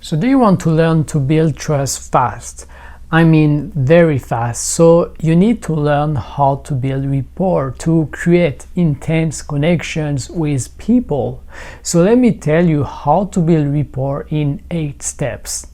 So do you want to learn to build trust fast? I mean very fast. So you need to learn how to build rapport, to create intense connections with people. So let me tell you how to build rapport in 8 steps.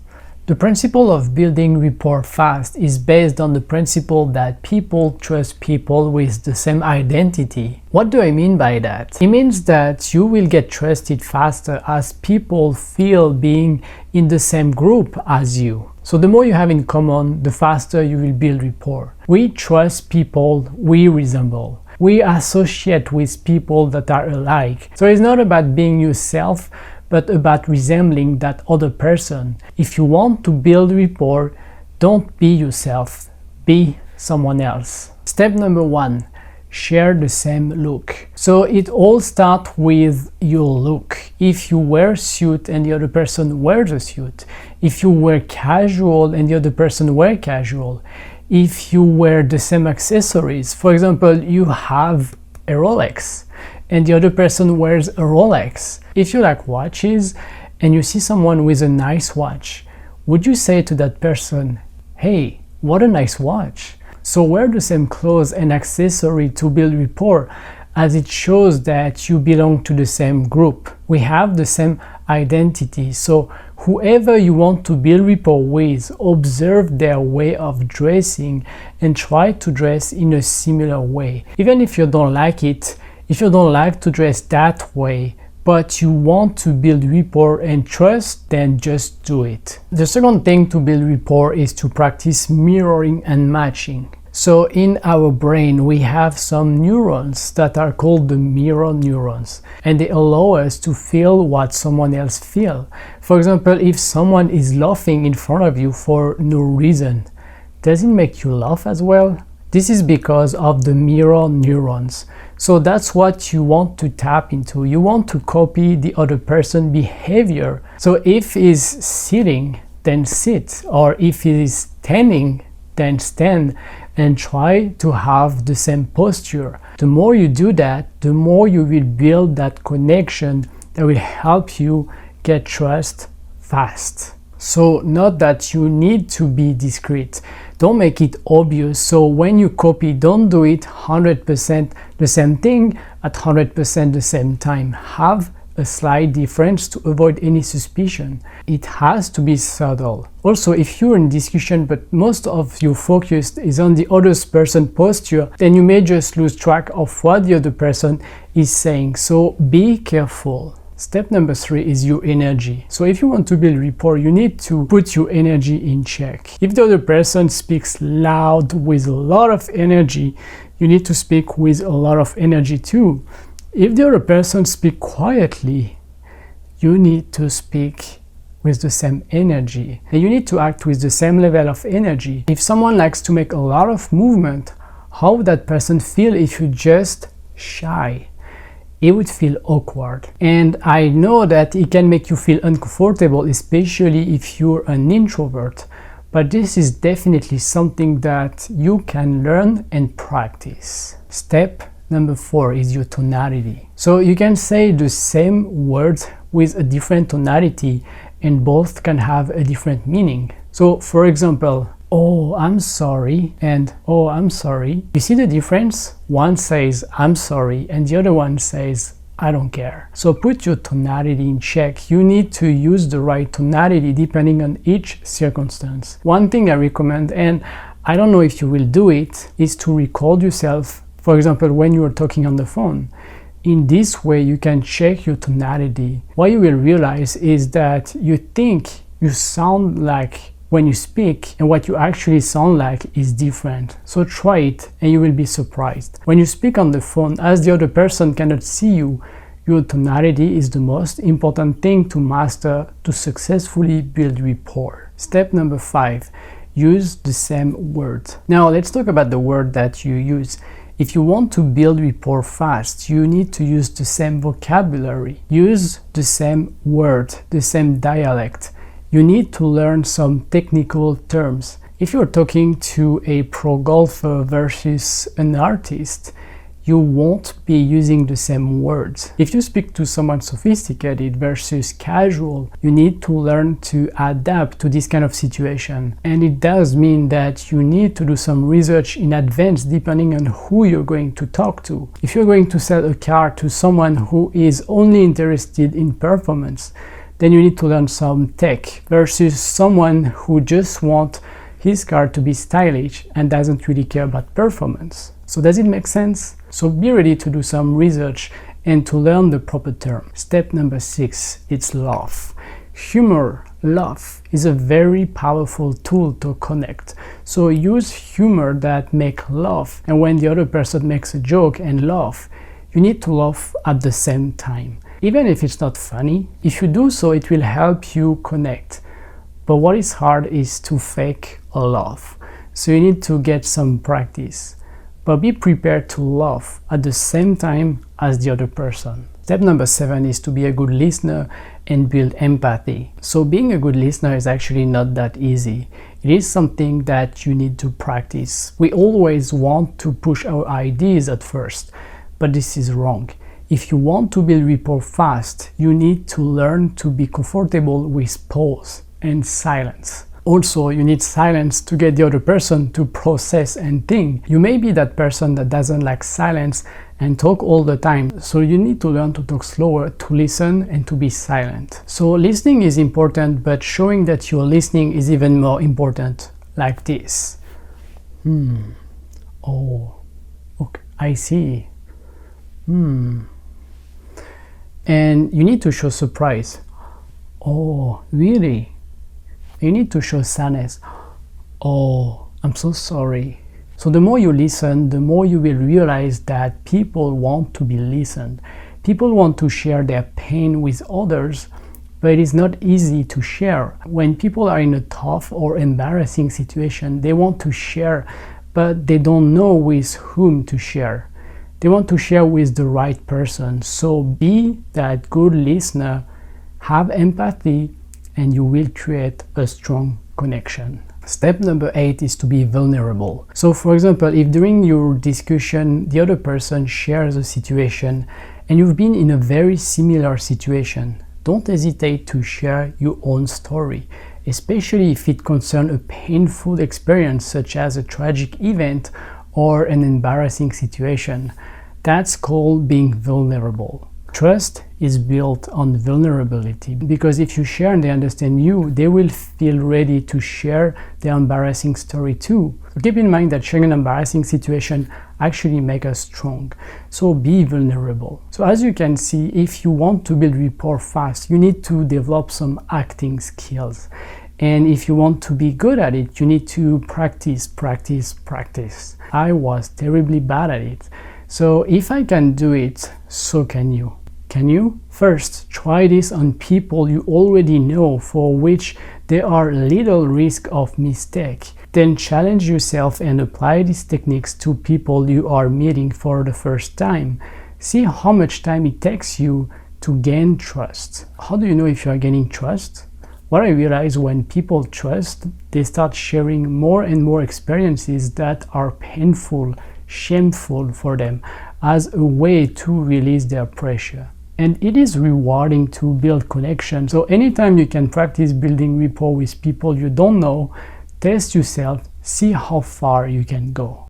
The principle of building rapport fast is based on the principle that people trust people with the same identity. What do I mean by that? It means that you will get trusted faster as people feel being in the same group as you. So the more you have in common, the faster you will build rapport. We trust people we resemble. We associate with people that are alike. So it's not about being yourself, but about resembling that other person. If you want to build rapport, don't be yourself, be someone else. Step number 1, share the same look. So it all starts with your look. If you wear a suit and the other person wears a suit, if you wear casual and the other person wear casual, if you wear the same accessories, for example, you have a Rolex and the other person wears a Rolex. If you like watches and you see someone with a nice watch, would you say to that person, "Hey, what a nice watch"? So wear the same clothes and accessory to build rapport, as it shows that you belong to the same group. We have the same identity, so whoever you want to build rapport with, observe their way of dressing and try to dress in a similar way. Even if you don't like it, if you don't like to dress that way, but you want to build rapport and trust, then just do it. The second thing to build rapport is to practice mirroring and matching. So in our brain, we have some neurons that are called the mirror neurons, and they allow us to feel what someone else feels. For example, if someone is laughing in front of you for no reason, does it make you laugh as well? This is because of the mirror neurons. So that's what you want to tap into. You want to copy the other person's behavior. So if he's sitting, then sit, or if he is standing, then stand, and try to have the same posture. The more you do that, the more you will build that connection that will help you get trust fast. So not that you need to be discreet. Don't make it obvious. So when you copy, don't do it 100% the same thing at 100% the same time. Have a slight difference to avoid any suspicion. It has to be subtle. Also, if you're in discussion but most of your focus is on the other person's posture, then you may just lose track of what the other person is saying. So be careful. Step number 3 is your energy. So if you want to build rapport, you need to put your energy in check. If the other person speaks loud with a lot of energy, you need to speak with a lot of energy too. If the other person speaks quietly, you need to speak with the same energy. And you need to act with the same level of energy. If someone likes to make a lot of movement, how would that person feel if you just shy? It would feel awkward. And I know that it can make you feel uncomfortable, especially if you're an introvert. But this is definitely something that you can learn and practice. Step number 4 is your tonality. So you can say the same words with a different tonality and both can have a different meaning. So for example, "Oh, I'm sorry," and "Oh, I'm sorry." You see the difference? One says "I'm sorry" and the other one says "I don't care." So put your tonality in check. You need to use the right tonality depending on each circumstance. One thing I recommend, and I don't know if you will do it, is to record yourself, for example, when you are talking on the phone. In this way, you can check your tonality. What you will realize is that you think you sound like when you speak, and what you actually sound like is different. So try it and you will be surprised. When you speak on the phone, as the other person cannot see you, your tonality is the most important thing to master to successfully build rapport. Step number 5, use the same word. Now let's talk about the word that you use. If you want to build rapport fast, you need to use the same vocabulary. Use the same word, the same dialect. You need to learn some technical terms. If you're talking to a pro golfer versus an artist, you won't be using the same words. If you speak to someone sophisticated versus casual, you need to learn to adapt to this kind of situation. And it does mean that you need to do some research in advance depending on who you're going to talk to. If you're going to sell a car to someone who is only interested in performance, then you need to learn some tech versus someone who just wants his car to be stylish and doesn't really care about performance. So does it make sense? So be ready to do some research and to learn the proper term. Step number 6, it's laugh. Humor, laugh, is a very powerful tool to connect. So use humor that make laugh, and when the other person makes a joke and laugh, you need to laugh at the same time. Even if it's not funny, if you do so, it will help you connect. But what is hard is to fake a laugh. So you need to get some practice. But be prepared to laugh at the same time as the other person. Step number 7 is to be a good listener and build empathy. So being a good listener is actually not that easy. It is something that you need to practice. We always want to push our ideas at first, but this is wrong. If you want to build rapport fast, you need to learn to be comfortable with pause and silence. Also, you need silence to get the other person to process and think. You may be that person that doesn't like silence and talk all the time, so you need to learn to talk slower, to listen and to be silent. So listening is important, but showing that you're listening is even more important, like this. Oh, okay, I see. And you need to show surprise. Oh, really? You need to show sadness. Oh, I'm so sorry. So the more you listen, the more you will realize that people want to be listened. People want to share their pain with others, but it is not easy to share. When people are in a tough or embarrassing situation, they want to share, but they don't know with whom to share. They want to share with the right person. So be that good listener, have empathy, and you will create a strong connection. Step number 8 is to be vulnerable. So for example, if during your discussion the other person shares a situation and you've been in a very similar situation, don't hesitate to share your own story, especially if it concerns a painful experience such as a tragic event or an embarrassing situation. That's called being vulnerable. Trust is built on vulnerability, because if you share and they understand you, they will feel ready to share their embarrassing story too. So keep in mind that sharing an embarrassing situation actually makes us strong. So be vulnerable. So as you can see, if you want to build rapport fast, you need to develop some acting skills. And if you want to be good at it, you need to practice. I was terribly bad at it. So if I can do it, so can you. Can you? First, try this on people you already know for which there are little risk of mistake. Then challenge yourself and apply these techniques to people you are meeting for the first time. See how much time it takes you to gain trust. How do you know if you are gaining trust? What I realize, when people trust, they start sharing more and more experiences that are painful, shameful for them, as a way to release their pressure. And it is rewarding to build connection. So anytime you can practice building rapport with people you don't know, test yourself, see how far you can go.